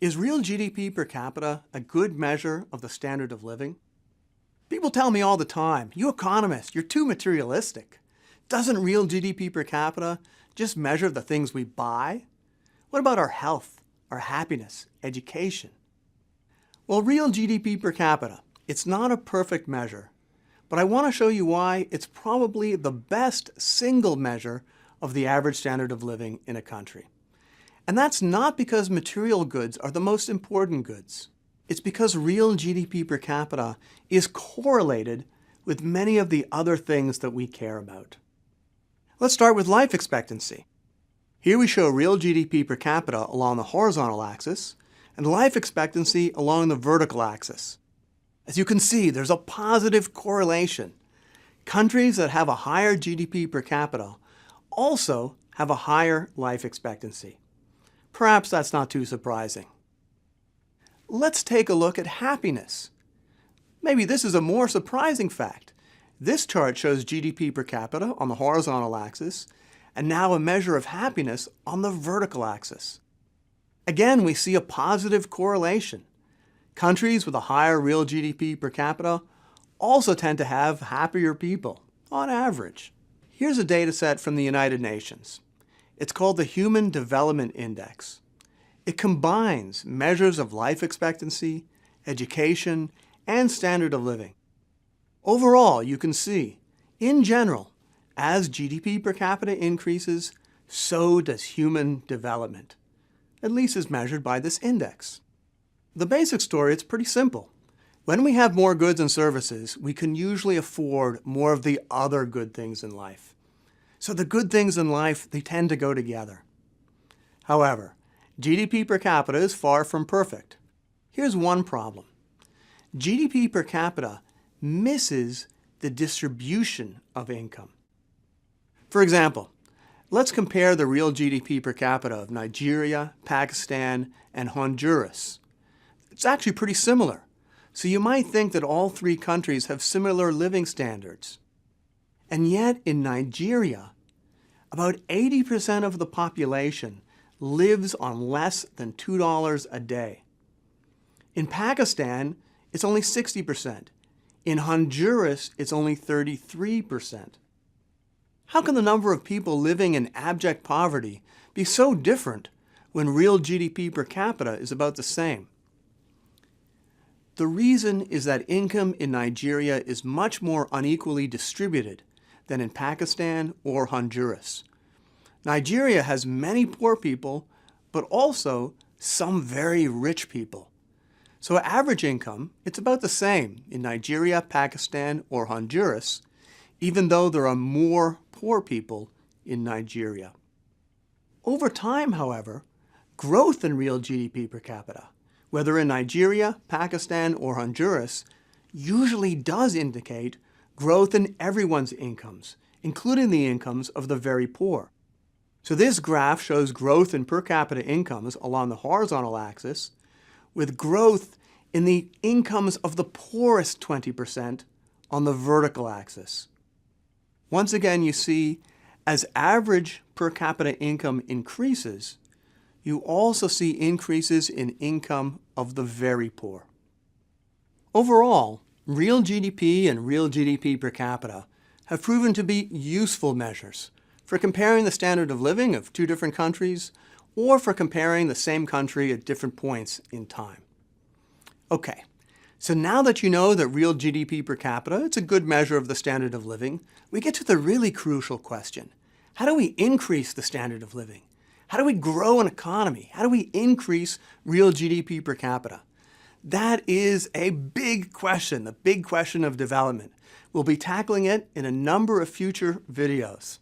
Is real GDP per capita a good measure of the standard of living? People tell me all the time, you economists, you're too materialistic. Doesn't real GDP per capita just measure the things we buy? What about our health, our happiness, education? Well, real GDP per capita, it's not a perfect measure, but I want to show you why it's probably the best single measure of the average standard of living in a country. And that's not because material goods are the most important goods. It's because real GDP per capita is correlated with many of the other things that we care about. Let's start with life expectancy. Here we show real GDP per capita along the horizontal axis and life expectancy along the vertical axis. As you can see, there's a positive correlation. Countries that have a higher GDP per capita also have a higher life expectancy. Perhaps that's not too surprising. Let's take a look at happiness. Maybe this is a more surprising fact. This chart shows GDP per capita on the horizontal axis, and now a measure of happiness on the vertical axis. Again, we see a positive correlation. Countries with a higher real GDP per capita also tend to have happier people, on average. Here's a data set from the United Nations. It's called the Human Development Index. It combines measures of life expectancy, education, and standard of living. Overall, you can see, in general, as GDP per capita increases, so does human development, at least as measured by this index. The basic story, it's pretty simple. When we have more goods and services, we can usually afford more of the other good things in life. So the good things in life, they tend to go together. However, GDP per capita is far from perfect. Here's one problem. GDP per capita misses the distribution of income. For example, let's compare the real GDP per capita of Nigeria, Pakistan, and Honduras. It's actually pretty similar. So you might think that all three countries have similar living standards. And yet in Nigeria, about 80% of the population lives on less than $2 a day. In Pakistan, it's only 60%. In Honduras, it's only 33%. How can the number of people living in abject poverty be so different when real GDP per capita is about the same? The reason is that income in Nigeria is much more unequally distributed than in Pakistan or Honduras. Nigeria has many poor people, but also some very rich people. So average income, it's about the same in Nigeria, Pakistan, or Honduras, even though there are more poor people in Nigeria. Over time, however, growth in real GDP per capita, whether in Nigeria, Pakistan, or Honduras, usually does indicate growth in everyone's incomes, including the incomes of the very poor. So this graph shows growth in per capita incomes along the horizontal axis, with growth in the incomes of the poorest 20% on the vertical axis. Once again, you see, as average per capita income increases, you also see increases in income of the very poor. Overall, real GDP and real GDP per capita have proven to be useful measures for comparing the standard of living of two different countries or for comparing the same country at different points in time. Okay, so now that you know that real GDP per capita is a good measure of the standard of living, we get to the really crucial question. How do we increase the standard of living? How do we grow an economy? How do we increase real GDP per capita? That is a big question, the big question of development. We'll be tackling it in a number of future videos.